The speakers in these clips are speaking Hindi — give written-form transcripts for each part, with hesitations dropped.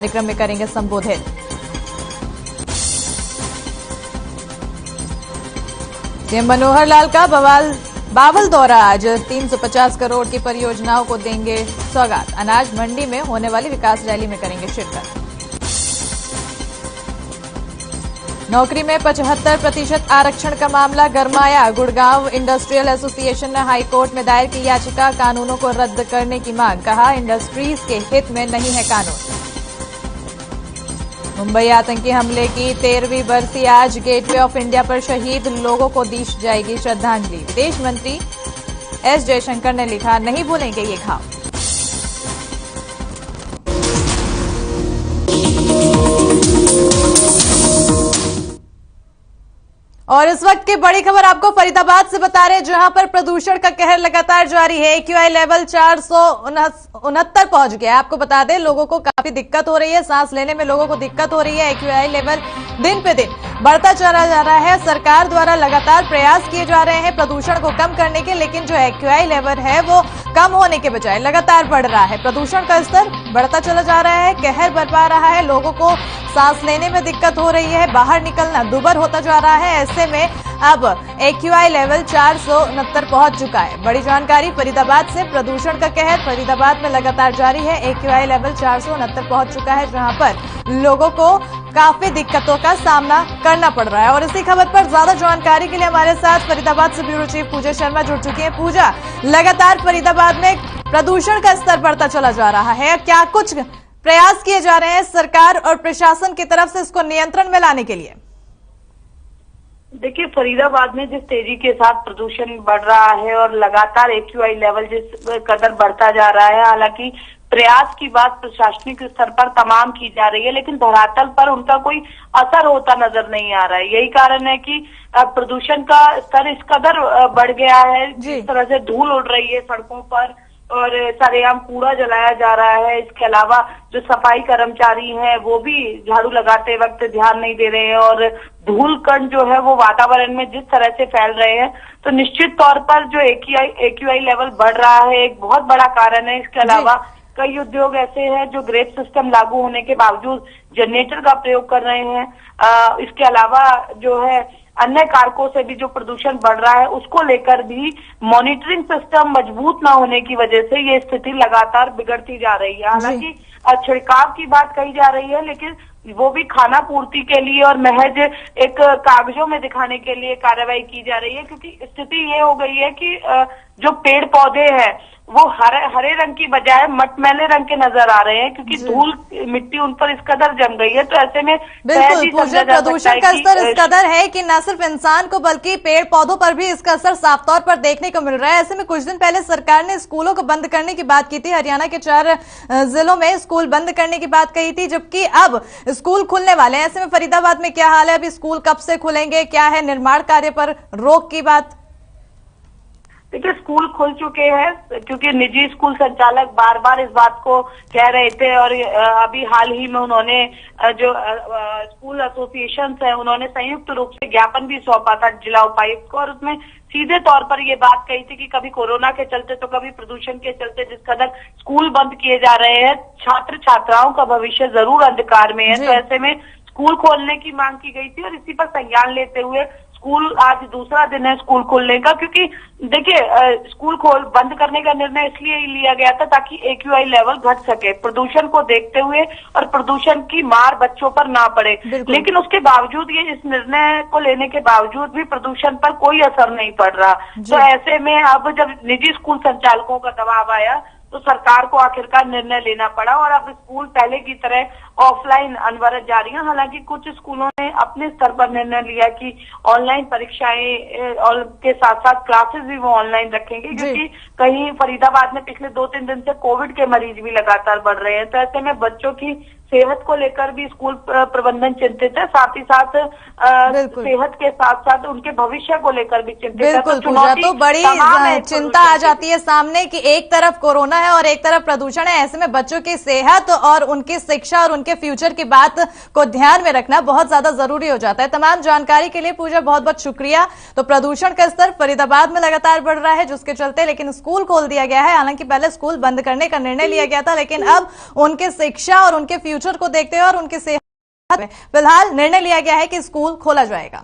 कार्यक्रम में करेंगे संबोधित। सीएम मनोहर लाल का बावल दौरा आज 350 करोड़ की परियोजनाओं को देंगे सौगात। अनाज मंडी में होने वाली विकास रैली में करेंगे शिरकत। नौकरी में 75% आरक्षण का मामला गरमाया। गुड़गांव इंडस्ट्रियल एसोसिएशन ने हाईकोर्ट में दायर की याचिका, कानूनों को रद्द करने की मांग। कहा, इंडस्ट्रीज के हित में नहीं है कानून। मुंबई आतंकी हमले की 13वीं बरसी आज गेटवे ऑफ इंडिया पर शहीद लोगों को दी जाएगी श्रद्धांजलि। विदेश मंत्री एस जयशंकर ने लिखा, नहीं भूलेंगे ये घाव। और इस वक्त की बड़ी खबर आपको फरीदाबाद से बता रहे हैं, जहां पर प्रदूषण का कहर लगातार जारी है। AQI लेवल 469 पहुंच गया है। आपको बता दें, लोगों को काफी दिक्कत हो रही है, सांस लेने में लोगों को दिक्कत हो रही है। AQI लेवल दिन पे दिन बढ़ता चला जा रहा है। सरकार द्वारा लगातार प्रयास किए जा रहे हैं प्रदूषण को कम करने के, लेकिन जो AQI लेवल है वो कम होने के बजाय लगातार बढ़ रहा है। प्रदूषण का स्तर बढ़ता चला जा रहा है, कहर बरपा रहा है, लोगों को सांस लेने में दिक्कत हो रही है, बाहर निकलना दूभर होता जा रहा है। ऐसे में अब AQI लेवल 469 पहुंच चुका है। बड़ी जानकारी फरीदाबाद से। प्रदूषण का कहर फरीदाबाद में लगातार जारी है। AQI लेवल 469 पहुंच चुका है, जहां पर लोगों को काफी दिक्कतों का सामना करना पड़ रहा है। और इसी खबर पर ज्यादा जानकारी के लिए हमारे साथ फरीदाबाद से ब्यूरो चीफ पूजा शर्मा जुड़ चुकी हैं। पूजा, लगातार फरीदाबाद में प्रदूषण का स्तर बढ़ता चला जा रहा है, क्या कुछ प्रयास किए जा रहे हैं सरकार और प्रशासन की तरफ से इसको नियंत्रण में लाने के लिए? देखिए, फरीदाबाद में जिस तेजी के साथ प्रदूषण बढ़ रहा है और लगातार AQI लेवल जिस कदर बढ़ता जा रहा है, हालांकि प्रयास की बात प्रशासनिक स्तर पर तमाम की जा रही है, लेकिन धरातल पर उनका कोई असर होता नजर नहीं आ रहा है। यही कारण है कि प्रदूषण का स्तर इस कदर बढ़ गया है, जिस तरह से धूल उड़ रही है सड़कों पर और सरेआम कूड़ा जलाया जा रहा है। इसके अलावा जो सफाई कर्मचारी हैं वो भी झाड़ू लगाते वक्त ध्यान नहीं दे रहे हैं और धूल कण जो है वो वातावरण में जिस तरह से फैल रहे हैं, तो निश्चित तौर पर जो AQI लेवल बढ़ रहा है एक बहुत बड़ा कारण है। इसके अलावा कई उद्योग ऐसे हैं जो ग्रेड सिस्टम लागू होने के बावजूद जनरेटर का प्रयोग कर रहे हैं। इसके अलावा जो है अन्य कारकों से भी जो प्रदूषण बढ़ रहा है उसको लेकर भी मॉनिटरिंग सिस्टम मजबूत न होने की वजह से ये स्थिति लगातार बिगड़ती जा रही है। हालांकि छिड़काव की बात कही जा रही है, लेकिन वो भी खाना पूर्ति के लिए और महज एक कागजों में दिखाने के लिए कार्रवाई की जा रही है, क्योंकि स्थिति ये हो गई है कि जो पेड़ पौधे हैं वो हरे रंग की बजाय मटमैले रंग के नजर आ रहे हैं, क्योंकि धूल मिट्टी उन पर इस कदर जम गई है। तो ऐसे में बिल्कुल प्रदूषण का स्तर इस कदर है कि न सिर्फ इंसान को बल्कि पेड़ पौधों पर भी इसका असर साफ तौर पर देखने को मिल रहा है। ऐसे में कुछ दिन पहले सरकार ने स्कूलों को बंद करने की बात की थी। हरियाणा के 4 जिलों में स्कूल बंद करने की बात कही थी, जबकि अब स्कूल खुलने वाले हैं। ऐसे में फरीदाबाद में क्या हाल है? अभी स्कूल कब से खुलेंगे? क्या है निर्माण कार्य पर रोक की बात? देखिए, स्कूल खुल चुके हैं, क्योंकि निजी स्कूल संचालक बार बार इस बात को कह रहे थे और अभी हाल ही में उन्होंने जो स्कूल एसोसिएशन है उन्होंने संयुक्त रूप से ज्ञापन भी सौंपा था जिला उपायुक्त को, और उसमें सीधे तौर पर ये बात कही थी कि कभी कोरोना के चलते तो कभी प्रदूषण के चलते जिस कदर स्कूल बंद किए जा रहे हैं, छात्र छात्राओं का भविष्य जरूर अंधकार में है। तो ऐसे में स्कूल खोलने की मांग की गई थी और इसी पर संज्ञान लेते हुए स्कूल आज दूसरा दिन है स्कूल खोलने का, क्योंकि देखिए स्कूल बंद करने का निर्णय इसलिए ही लिया गया था ताकि AQI लेवल घट सके प्रदूषण को देखते हुए और प्रदूषण की मार बच्चों पर ना पड़े। लेकिन उसके बावजूद ये इस निर्णय को लेने के बावजूद भी प्रदूषण पर कोई असर नहीं पड़ रहा। तो ऐसे में अब जब निजी स्कूल संचालकों का दबाव आया तो सरकार को आखिरकार निर्णय लेना पड़ा और अब स्कूल पहले की तरह ऑफलाइन अनवरत जारी है। हालांकि कुछ स्कूलों ने अपने स्तर पर निर्णय लिया कि ऑनलाइन परीक्षाएं और के साथ साथ क्लासेस भी वो ऑनलाइन रखेंगे, क्योंकि कहीं फरीदाबाद में पिछले 2-3 दिन से कोविड के मरीज भी लगातार बढ़ रहे हैं। तो ऐसे में बच्चों की सेहत को लेकर भी स्कूल प्रबंधन चिंतित है, साथ ही साथ सेहत के साथ साथ उनके भविष्य को लेकर भी चिंतित है। तो बड़ी चिंता आ जाती है सामने कि एक तरफ कोरोना है और एक तरफ प्रदूषण है। ऐसे में बच्चों की सेहत और उनकी शिक्षा और उनके फ्यूचर की बात को ध्यान में रखना बहुत ज्यादा जरूरी हो जाता है। तमाम जानकारी के लिए पूजा बहुत बहुत शुक्रिया। तो प्रदूषण का स्तर फरीदाबाद में लगातार बढ़ रहा है, जिसके चलते लेकिन स्कूल खोल दिया गया है। हालांकि पहले स्कूल बंद करने का निर्णय लिया गया था, लेकिन अब उनके शिक्षा और उनके फ्यूचर को देखते हुए और उनकी सेहत में फिलहाल निर्णय लिया गया है कि स्कूल खोला जाएगा।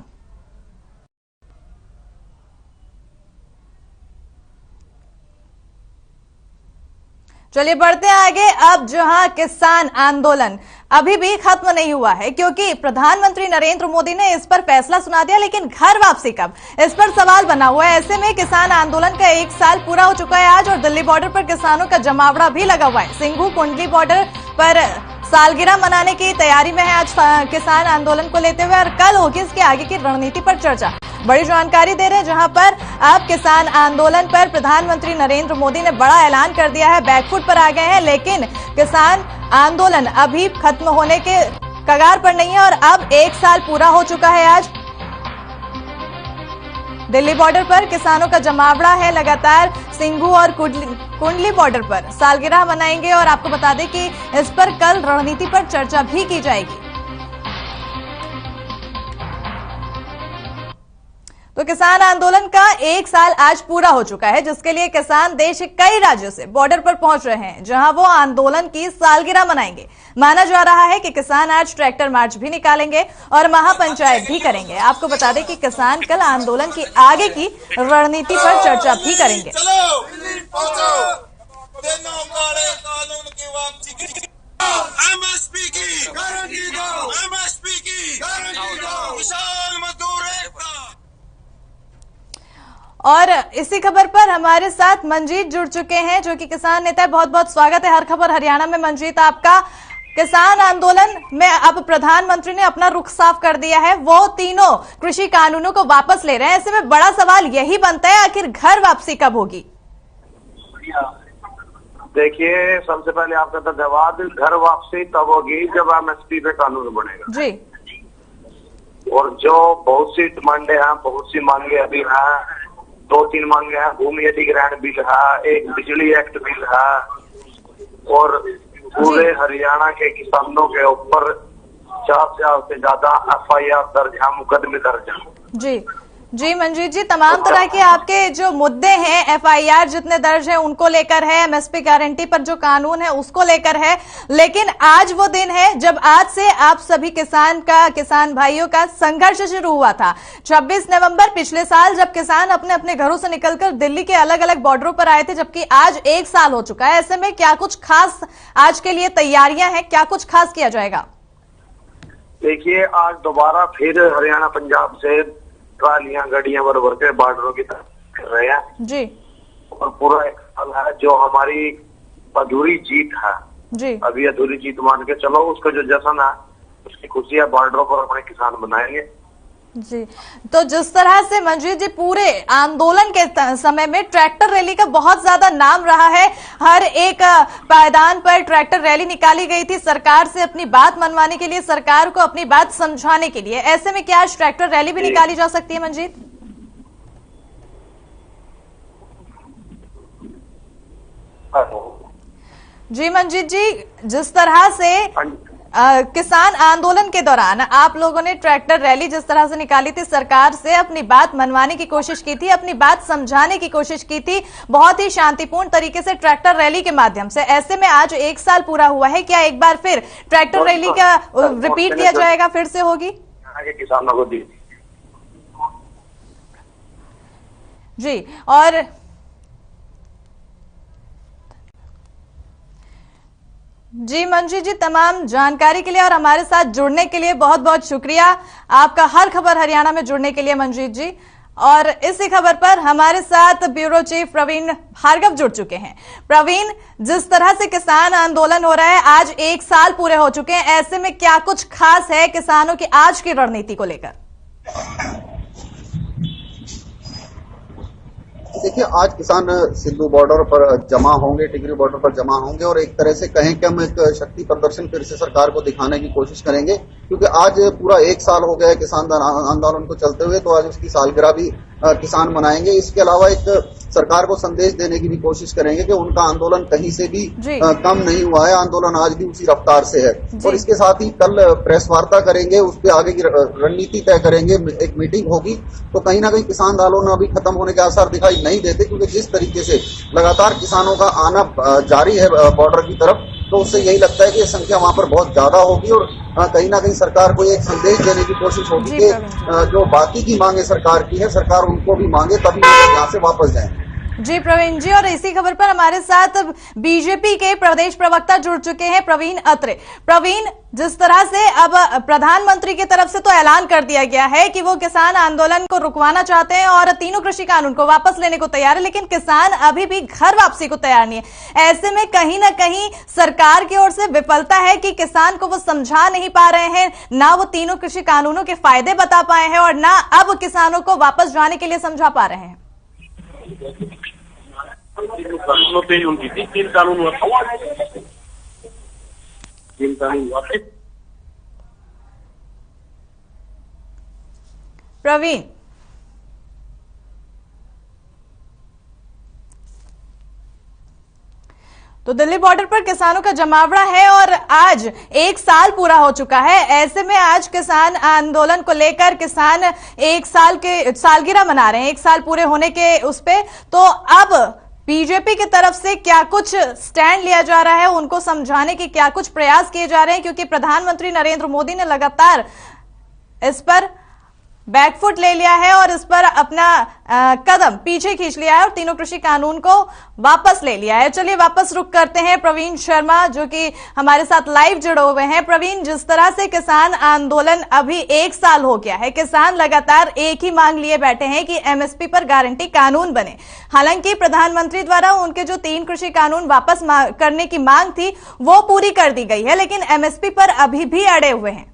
चलिए बढ़ते हैं आगे। अब जहां किसान आंदोलन अभी भी खत्म नहीं हुआ है, क्योंकि प्रधानमंत्री नरेंद्र मोदी ने इस पर फैसला सुना दिया, लेकिन घर वापसी कब, इस पर सवाल बना हुआ है। ऐसे में किसान आंदोलन का 1 साल पूरा हो चुका है आज, और दिल्ली बॉर्डर पर किसानों का जमावड़ा भी लगा हुआ है। सिंघू कुंडली बॉर्डर पर सालगिरह मनाने की तैयारी में है आज किसान आंदोलन को लेते हुए, और कल होगी इसके आगे की रणनीति पर चर्चा। बड़ी जानकारी दे रहे हैं, जहां पर अब किसान आंदोलन पर प्रधानमंत्री नरेंद्र मोदी ने बड़ा ऐलान कर दिया है, बैकफुट पर आ गए हैं, लेकिन किसान आंदोलन अभी खत्म होने के कगार पर नहीं है, और अब 1 साल पूरा हो चुका है आज। दिल्ली बॉर्डर पर किसानों का जमावड़ा है लगातार। सिंघू और कुंडली बॉर्डर पर सालगिरह मनाएंगे, और आपको बता दें कि इस पर कल रणनीति पर चर्चा भी की जाएगी। तो किसान आंदोलन का 1 साल आज पूरा हो चुका है, जिसके लिए किसान देश के कई राज्यों से बॉर्डर पर पहुंच रहे हैं, जहां वो आंदोलन की सालगिरह मनाएंगे। माना जा रहा है कि किसान आज ट्रैक्टर मार्च भी निकालेंगे और महापंचायत भी करेंगे। आपको बता दें कि किसान कल आंदोलन की आगे की रणनीति पर चर्चा भी करेंगे। एमएसपी की गारंटी दो, एमएसपी की गारंटी दो, किसान मजदूर एकता। और इसी खबर पर हमारे साथ मंजीत जुड़ चुके हैं, जो कि किसान नेता है। बहुत बहुत स्वागत है हर खबर हरियाणा में मंजीत आपका। किसान आंदोलन में अब प्रधानमंत्री ने अपना रुख साफ कर दिया है, वो तीनों कृषि कानूनों को वापस ले रहे हैं। ऐसे में बड़ा सवाल यही बनता है, आखिर घर वापसी कब होगी? देखिए, सबसे पहले आपका धन्यवाद। घर वापसी तब होगी जब एमएसपी पे कानून बनेगा जी। और जो बहुत सी डिमांडे हैं, बहुत सी मांगे अभी हैं, 2-3 मांगे हैं। भूमि अधिग्रहण बिल है, एक बिजली एक्ट बिल है, और पूरे हरियाणा के किसानों के ऊपर 4,000 से ज्यादा FIR दर्ज है, मुकदमे दर्ज है। जी जी मंजीत जी, तमाम तरह के आपके जो मुद्दे हैं, FIR जितने दर्ज हैं उनको लेकर है, MSP गारंटी पर जो कानून है उसको लेकर है, लेकिन आज वो दिन है जब आज से आप सभी किसान भाइयों का संघर्ष शुरू हुआ था। 26 नवंबर पिछले साल जब किसान अपने अपने घरों से निकलकर दिल्ली के अलग अलग बॉर्डरों पर आए थे, जबकि आज 1 साल हो चुका है। ऐसे में क्या कुछ खास आज के लिए तैयारियां हैं, क्या कुछ खास किया जाएगा? देखिए, आज दोबारा फिर हरियाणा पंजाब से ट्रालियां गाड़ियां भर भर के बॉर्डरों की तरफ कर रहे हैं जी, और पूरा 1 साल है जो हमारी अधूरी जीत है जी। अभी अधूरी जीत मान के चलो। उसका जो जश्न है, उसकी खुशियां बॉर्डरों पर अपने किसान मनाएंगे जी। तो जिस तरह से मंजीत जी पूरे आंदोलन के समय में ट्रैक्टर रैली का बहुत ज्यादा नाम रहा है, हर एक पायदान पर ट्रैक्टर रैली निकाली गई थी सरकार से अपनी बात मनवाने के लिए, सरकार को अपनी बात समझाने के लिए। ऐसे में क्या आज ट्रैक्टर रैली भी निकाली जा सकती है मंजीत? जी मंजीत जी, जिस तरह से किसान आंदोलन के दौरान आप लोगों ने ट्रैक्टर रैली जिस तरह से निकाली थी, सरकार से अपनी बात मनवाने की कोशिश की थी, अपनी बात समझाने की कोशिश की थी, बहुत ही शांतिपूर्ण तरीके से ट्रैक्टर रैली के माध्यम से। ऐसे में आज 1 साल पूरा हुआ है, क्या एक बार फिर ट्रैक्टर रैली का रिपीट किया जाएगा, फिर से होगी? किसानों को दी जी। और जी मंजीत जी, तमाम जानकारी के लिए और हमारे साथ जुड़ने के लिए बहुत बहुत शुक्रिया आपका, हर खबर हरियाणा में जुड़ने के लिए मंजीत जी। और इसी खबर पर हमारे साथ ब्यूरो चीफ प्रवीण भार्गव जुड़ चुके हैं। प्रवीण, जिस तरह से किसान आंदोलन हो रहा है, आज 1 साल पूरे हो चुके हैं, ऐसे में क्या कुछ खास है किसानों की आज की रणनीति को लेकर? देखिए, आज किसान सिंधु बॉर्डर पर जमा होंगे, टिकरी बॉर्डर पर जमा होंगे, और एक तरह से कहें कि हम एक शक्ति प्रदर्शन फिर से सरकार को दिखाने की कोशिश करेंगे, क्योंकि आज पूरा 1 साल हो गया है किसान आंदोलन को चलते हुए, तो आज उसकी सालगिरह भी किसान मनाएंगे। इसके अलावा एक सरकार को संदेश देने की भी कोशिश करेंगे कि उनका आंदोलन कहीं से भी कम नहीं हुआ है, आंदोलन आज भी उसी रफ्तार से है। और इसके साथ ही कल प्रेस वार्ता करेंगे, उस पर आगे की रणनीति तय करेंगे, एक मीटिंग होगी। तो कहीं ना कहीं किसान आंदोलन अभी खत्म होने के आसार दिखाई नहीं देते, क्योंकि जिस तरीके से लगातार किसानों का आना जारी है बॉर्डर की तरफ, तो उससे यही लगता है कि ये संख्या वहां पर बहुत ज्यादा होगी और कहीं ना कहीं सरकार को एक संदेश देने की कोशिश होगी कि जो बाकी की मांगे सरकार की है, सरकार उनको भी मांगे, तभी लोग यहाँ से वापस जाएंगे। जी प्रवीण जी, और इसी खबर पर हमारे साथ बीजेपी के प्रदेश प्रवक्ता जुड़ चुके हैं प्रवीण अत्रे। प्रवीण, जिस तरह से अब प्रधानमंत्री की तरफ से तो ऐलान कर दिया गया है कि वो किसान आंदोलन को रुकवाना चाहते हैं और तीनों कृषि कानून को वापस लेने को तैयार है, लेकिन किसान अभी भी घर वापसी को तैयार नहीं है। ऐसे में कहीं ना कहीं सरकार की ओर से विफलता है कि किसान को वो समझा नहीं पा रहे हैं, ना वो तीनों कृषि कानूनों के फायदे बता पाए हैं और ना अब किसानों को वापस जाने के लिए समझा पा रहे हैं। कानूनों पे उनकी थी, तीन कानून वापस। प्रवीण, तो दिल्ली बॉर्डर पर किसानों का जमावड़ा है और आज 1 साल पूरा हो चुका है। ऐसे में आज किसान आंदोलन को लेकर किसान 1 साल के सालगिरह मना रहे हैं, 1 साल पूरे होने के उस पे। तो अब बीजेपी की तरफ से क्या कुछ स्टैंड लिया जा रहा है, उनको समझाने के क्या कुछ प्रयास किए जा रहे हैं, क्योंकि प्रधानमंत्री नरेंद्र मोदी ने लगातार इस पर बैकफुट ले लिया है और इस पर अपना कदम पीछे खींच लिया है और तीनों कृषि कानून को वापस ले लिया है। चलिए वापस रुक करते हैं प्रवीण शर्मा, जो कि हमारे साथ लाइव जुड़े हुए हैं। प्रवीण, जिस तरह से किसान आंदोलन अभी 1 साल हो गया है, किसान लगातार एक ही मांग लिए बैठे हैं कि एमएसपी पर गारंटी कानून बने। हालांकि प्रधानमंत्री द्वारा उनके जो 3 कृषि कानून वापस करने की मांग थी वो पूरी कर दी गई है, लेकिन एमएसपी पर अभी भी अड़े हुए हैं।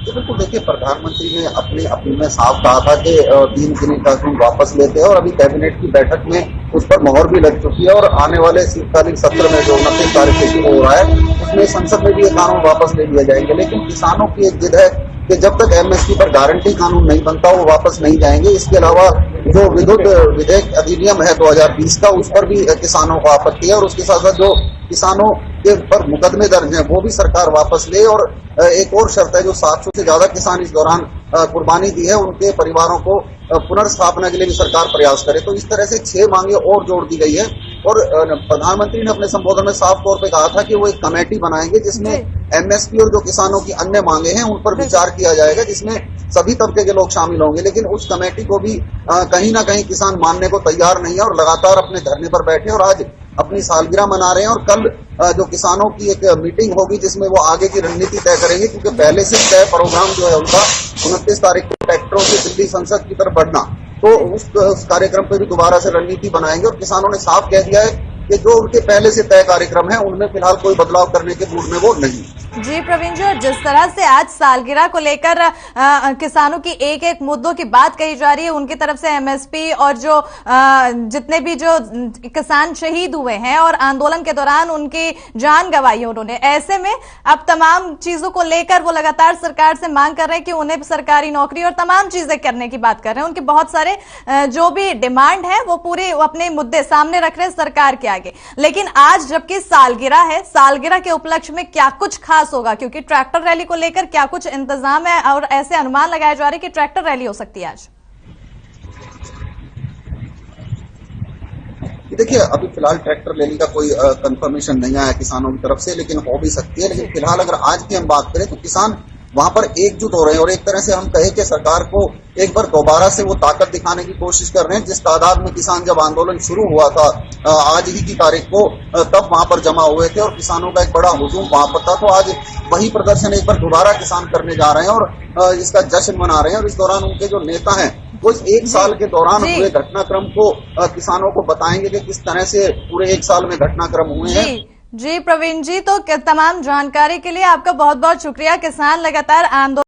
बिल्कुल, देखिए, प्रधानमंत्री ने अपनी अपील में साफ कहा था कि 3 कृषि कानून वापस लेते हैं और अभी कैबिनेट की बैठक में उस पर मोहर भी लग चुकी है और आने वाले शीतकालीन सत्र में जो 29 तारीख से शुरू हो रहा है उसमें संसद में भी ये कानून वापस ले लिया जाएंगे। लेकिन किसानों की एक जिद है कि जब तक एमएसपी पर गारंटी कानून नहीं बनता वो वापस नहीं जाएंगे। इसके अलावा जो विद्युत विधेयक अधिनियम है 2020 का, उस पर भी किसानों को आपत्ति है और उसके साथ साथ जो किसानों के पर मुकदमे दर्ज हैं वो भी सरकार वापस ले। और एक और शर्त है, जो 700 से ज्यादा किसान इस दौरान कुर्बानी दी है उनके परिवारों को पुनर्स्थापना के लिए भी सरकार प्रयास करे। तो इस तरह से 6 मांगे और जोड़ दी गई है और प्रधानमंत्री ने अपने संबोधन में साफ तौर पे कहा था कि वो एक कमेटी बनाएंगे जिसमें एमएसपी और जो किसानों की अन्य मांगे हैं उन पर विचार किया जाएगा, जिसमें सभी तबके के लोग शामिल होंगे। लेकिन उस कमेटी को भी कहीं ना कहीं किसान मानने को तैयार नहीं है और लगातार अपने धरने पर बैठे और आज अपनी सालगिरह मना रहे हैं। और कल जो किसानों की एक मीटिंग होगी जिसमें वो आगे की रणनीति तय करेंगे, क्योंकि पहले से तय प्रोग्राम जो है उनका 29 तारीख को ट्रैक्टरों से दिल्ली संसद की तरफ बढ़ना, तो उस कार्यक्रम पर भी दोबारा से रणनीति बनाएंगे। और किसानों ने साफ कह दिया है कि जो उनके पहले से तय कार्यक्रम है उनमें फिलहाल कोई बदलाव करने के मूड में वो नहीं। जी प्रवीण जी, और जिस तरह से आज सालगिरह को लेकर किसानों की एक एक मुद्दों की बात कही जा रही है, उनकी तरफ से एमएसपी और जो जितने भी जो किसान शहीद हुए हैं और आंदोलन के दौरान उनकी जान गंवाई उन्होंने, ऐसे में अब तमाम चीजों को लेकर वो लगातार सरकार से मांग कर रहे हैं कि उन्हें सरकारी नौकरी और तमाम चीजें करने की बात कर रहे हैं। उनके बहुत सारे जो भी डिमांड है वो पूरे अपने मुद्दे सामने रख रहे हैं सरकार के आगे। लेकिन आज जबकि सालगिरह है, सालगिरह के उपलक्ष्य में क्या कुछ खास होगा, क्योंकि ट्रैक्टर रैली को लेकर क्या कुछ इंतजाम है और ऐसे अनुमान लगाए जा रहे हैं कि ट्रैक्टर रैली हो सकती है आज? देखिए, अभी फिलहाल ट्रैक्टर रैली का कोई कंफर्मेशन नहीं आया किसानों की तरफ से, लेकिन हो भी सकती है। लेकिन फिलहाल अगर आज की हम बात करें तो किसान वहां पर एकजुट हो रहे हैं और एक तरह से हम कहें कि सरकार को एक बार दोबारा से वो ताकत दिखाने की कोशिश कर रहे हैं। जिस तादाद में किसान जब आंदोलन शुरू हुआ था आज ही की तारीख को, तब वहां पर जमा हुए थे और किसानों का एक बड़ा हुजूम वहां पर था। तो आज वही प्रदर्शन एक बार दोबारा किसान करने जा रहे हैं और इसका जश्न मना रहे हैं। और इस दौरान उनके जो नेता हैं वो इस 1 साल के दौरान पूरे घटनाक्रम को किसानों को बताएंगे कि किस तरह से पूरे 1 साल में घटनाक्रम हुए हैं। जी प्रवीण जी, तो तमाम जानकारी के लिए आपका बहुत बहुत शुक्रिया। किसान लगातार आंदोलन